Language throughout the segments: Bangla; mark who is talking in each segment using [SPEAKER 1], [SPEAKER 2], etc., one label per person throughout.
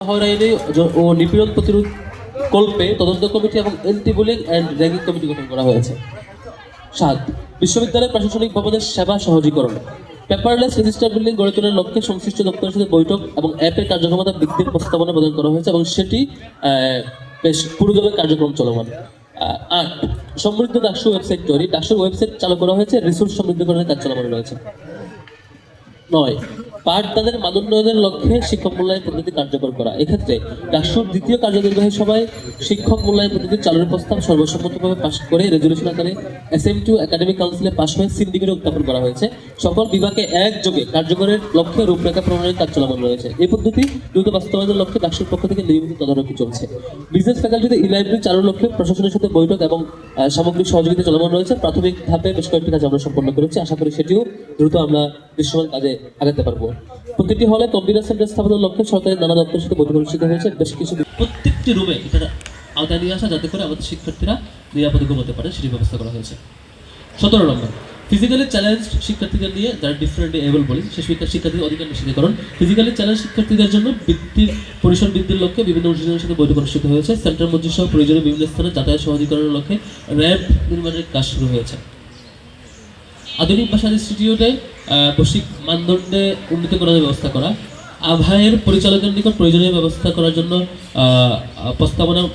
[SPEAKER 1] হয়রানি ও নিপীড়ন প্রতিরোধ কল্পে তদন্ত কমিটি এবং anti bullying and ragging committee গঠন করা হয়েছে। ৭. বিশ্ববিদ্যালয়ের প্রশাসনিক ভবনের সেবা সহজীকরণ। পেপারলেস রেজিস্টার বিল্ডিং গড়ে তোলার লক্ষ্যে সংশ্লিষ্ট দপ্তরের সাথে বৈঠক এবং অ্যাপের কার্যক্ষমতা বৃদ্ধির প্রস্তাবনা প্রদান করা হয়েছে এবং সেটি বেশ পুরোদমে কার্যক্রম চলমান। ৮. সমৃদ্ধ ডাকসু ওয়েবসাইট তৈরি। ডাকসুর ওয়েবসাইট চালু করা হয়েছে, রিসোর্স সমৃদ্ধকরণের কাজ চলমান রয়েছে। ৯. পাঠদানের মানোন্নয়নের লক্ষ্যে শিক্ষক মূল্যায়ন পদ্ধতি কার্যকর করা। এক্ষেত্রে ডাকসুর দ্বিতীয় কার্যনির্বাহী সভায় শিক্ষক মূল্যায়ন পদ্ধতি চালুর প্রস্তাব সর্বসম্মতভাবে পাশ করে রেজলিউশন আকারে SM2 একাডেমিক কাউন্সিলে পাশ হয়ে সিন্ডিকেটে উত্থাপন করা হয়েছে। সকল বিভাগে একযোগে কার্যকরের লক্ষ্যে রূপরেখা প্রণয়নের কাজ চলমান রয়েছে। এই পদ্ধতি দ্রুত বাস্তবায়নের লক্ষ্যে ডাকসুর পক্ষ থেকে নিয়মিত তদারকি চলছে। বিজনেস ফ্যাকাল্টিতে ই-লাইব্রেরি চালুর লক্ষ্যে প্রশাসনের সাথে বৈঠক এবং সামগ্রিক সহযোগিতা চলমান রয়েছে। প্রাথমিক ধাপে বেশ কয়েকটি কাজ আমরা সম্পন্ন করেছি, আশা করি সেটিও দ্রুত আমরা দৃশ্যমান কাজে আগাতে পারবো। প্রতিটি হলে কম্পিউটার সেন্টার স্থাপনের লক্ষ্যে সরকারের নানা দপ্তরের সাথে বৈঠক অনুষ্ঠিত হয়েছে। বেশ কিছু প্রত্যেকটি রুমে এটা আওতায় নিয়ে আসা যাতে করে আমাদের শিক্ষার্থীরা নিরাপদে ঘুমাতে পারে সেটি ব্যবস্থা করা হয়েছে। ১৭ নম্বর, ফিজিক্যালি চ্যালেঞ্জ শিক্ষার্থীদের নিয়ে যারা ডিফারেন্টলি এবল বলি সে শিক্ষার্থীদের অধিকার নিশ্চিতকরণ। ফিজিক্যালি চ্যালেঞ্জ শিক্ষার্থীদের জন্য বৃত্তির পরিসর বৃদ্ধির লক্ষ্যে বিভিন্ন অনুষ্ঠানের সাথে বৈঠক অনুষ্ঠিত হয়েছে। সেন্টার মসজিদ সহ প্রয়োজনীয় বিভিন্ন স্থানে যাতায়াত সহজীকরণের লক্ষ্যে র্যাব নির্মাণের কাজ শুরু হয়েছে। আধুনিক ভাষা ইনস্টিটিউটে বৈশ্বিক মানদণ্ডে উন্নীতকরণের ব্যবস্থা করা। আভায়ের পরিচালকের নিকট প্রয়োজনীয় ব্যবস্থা করার জন্য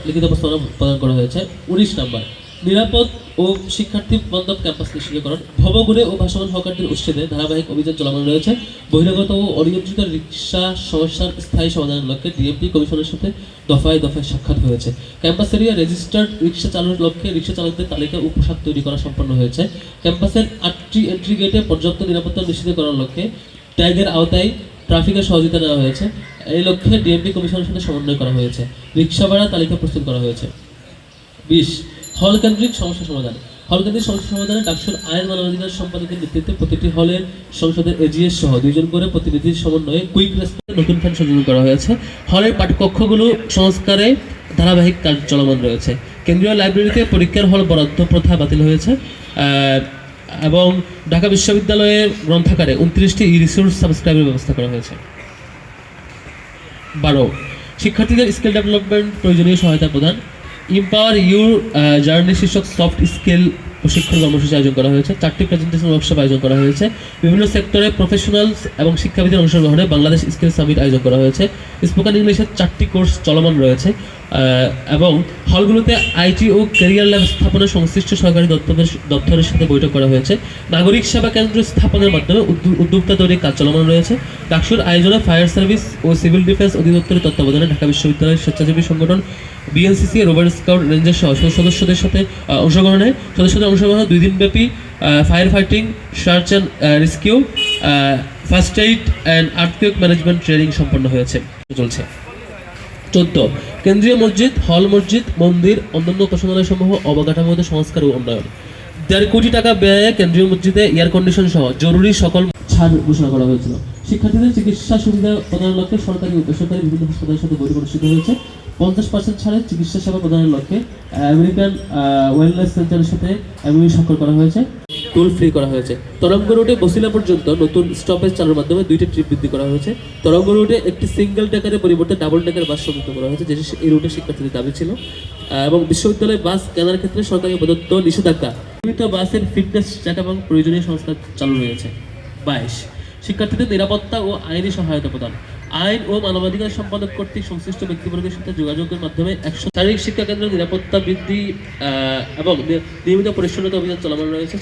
[SPEAKER 1] লিখিত প্রস্তাবনা প্রদান করা হয়েছে। ১৯ নম্বর, নিরাপদ ও শিক্ষার্থী বান্ধব ক্যাম্পাস নিশ্চিতকরণ। ভবঘুরে ও ভাসমান হকারদের উচ্ছেদে ধারাবাহিক অভিযান চলমান রয়েছে। বহিরাগত ও অনিয়ন্ত্রিত রিক্সা সমস্যার স্থায়ী সমাধানের লক্ষ্যে ডিএমপি কমিশনের সাথে দফায় দফায় সাক্ষাৎ হয়েছে। ক্যাম্পাস এরিয়া রেজিস্টার্ড রিক্সা চালুর লক্ষ্যে রিক্সা চালকদের তালিকা ও পোশাক তৈরি করা সম্পন্ন হয়েছে। ক্যাম্পাসের ৮টি এন্ট্রি গেটে পর্যাপ্ত নিরাপত্তা নিশ্চিত করার লক্ষ্যে ট্যাগের আওতায় ট্রাফিকের সহযোগিতা নেওয়া হয়েছে। এই লক্ষ্যে ডিএমপি কমিশনের সাথে সমন্বয় করা হয়েছে। রিক্সা ভাড়া তালিকা প্রস্তুত করা হয়েছে। ২০. হল কেন্দ্রিক সমস্যা সমাধান। হল কেন্দ্রিক সমস্যা সমাধানে ডাকসুর আইন মানবাধিকার সম্পাদকের নেতৃত্বে প্রতিটি হলের সংসদের এজিএস সহ ২ জন করে প্রতিনিধির সমন্বয়ে কুইক রেসপন্সে নতুন ফ্যান সংযোজন করা হয়েছে। হলের পাঠকক্ষগুলো সংস্কারে ধারাবাহিক কাজ চলমান রয়েছে। কেন্দ্রীয় লাইব্রেরিতে পরীক্ষার হল বরাদ্দ প্রথা বাতিল হয়েছে এবং ঢাকা বিশ্ববিদ্যালয়ের গ্রন্থাগারে ২৯টি ই-রিসোর্স সাবস্ক্রাইবের ব্যবস্থা করা হয়েছে। ১২. শিক্ষার্থীদের স্কিল ডেভেলপমেন্ট প্রয়োজনীয় সহায়তা প্রদান। ইম্পাওয়ার ইউর জার্নি শীর্ষক সফট স্কিল প্রশিক্ষণ কর্মসূচি আয়োজন করা হয়েছে। 4টি প্রেজেন্টেশন ওয়ার্কশপ আয়োজন করা হয়েছে। বিভিন্ন সেক্টরে প্রফেশনালস এবং শিক্ষাবিদের অংশগ্রহণে বাংলাদেশ স্কিল সামিট আয়োজন করা হয়েছে। স্পোকেন ইংলিশের 4টি কোর্স চলমান রয়েছে এবং হলগুলোতে আইটি ও ক্যারিয়ার ল্যাব স্থাপনের সংশ্লিষ্ট সরকারি দপ্তরের সাথে বৈঠক করা হয়েছে। নাগরিক সেবা কেন্দ্র স্থাপনের মাধ্যমে উদ্যোক্তা তৈরির কাজ চলমান রয়েছে। ডাকসুর আয়োজনে ফায়ার সার্ভিস ও সিভিল ডিফেন্স অধিদপ্তরের তত্ত্বাবধানে ঢাকা বিশ্ববিদ্যালয়ের স্বেচ্ছাসেবী সংগঠন বিএনসিসি, রোভার স্কাউট, রেঞ্জার সহ সদস্যদের সাথে সদস্যদের অংশগ্রহণে 2 দিনব্যাপী fire fighting, search and rescue, first aid and earthquake management training সম্পন্ন চলছে। 14. কেন্দ্রীয় মসজিদ, হল মসজিদ, মন্দির, অন্যান্য উপাসনালয় সমূহ অবকাঠামোগত সংস্কার ও উন্নয়ন। 1.5 কোটি টাকা ব্যয়ে কেন্দ্রীয় মসজিদে এয়ার কন্ডিশন সহ জরুরি সকল ছাড় ঘোষণা করা হয়েছিল। শিক্ষার্থীদের চিকিৎসা সুবিধা প্রদানের লক্ষ্যে সরকারি ও বেসরকারি বিভিন্ন হাসপাতালের সাথে বৈঠক অনুষ্ঠিত হয়েছে। 50% ছাড়ে চিকিৎসা সেবা প্রদানের লক্ষ্যে আমেরিকান ওয়েলনেস সেন্টারের সাথে এমওইউ স্বাক্ষর করা হয়েছে। টোল ফ্রি করা হয়েছে। তরঙ্গ রুটে বসিলা পর্যন্ত নতুন স্টপেজ চালুর মাধ্যমে 2টি ট্রিপ বৃদ্ধি করা হয়েছে। তরঙ্গ রুটে একটি সিঙ্গেল ডেকারের পরিবর্তে ডাবল ডেকার বাস সংযুক্ত করা হয়েছে, যেটি এই রুটে শিক্ষার্থীদের দাবি ছিল। এবং বিশ্ববিদ্যালয়ে বাস কেনার ক্ষেত্রে সরকারি প্রদত্ত নিষেধাজ্ঞা নিয়মিত বাসের ফিটনেস চেক এবং প্রয়োজনীয় সংস্কার চালু রয়েছে। 22. শিক্ষার্থীদের নিরাপত্তা ও আইনি সহায়তা প্রদান। আইন ও মানবাধিকার সম্পাদক কর্তৃক সংশ্লিষ্ট ব্যক্তিবর্গের সাথে যোগাযোগের মাধ্যমে শারীরিক শিক্ষা কেন্দ্রের নিরাপত্তা বৃদ্ধি এবং নিয়মিত পরিচ্ছন্নতা অভিযান চলমান রয়েছে।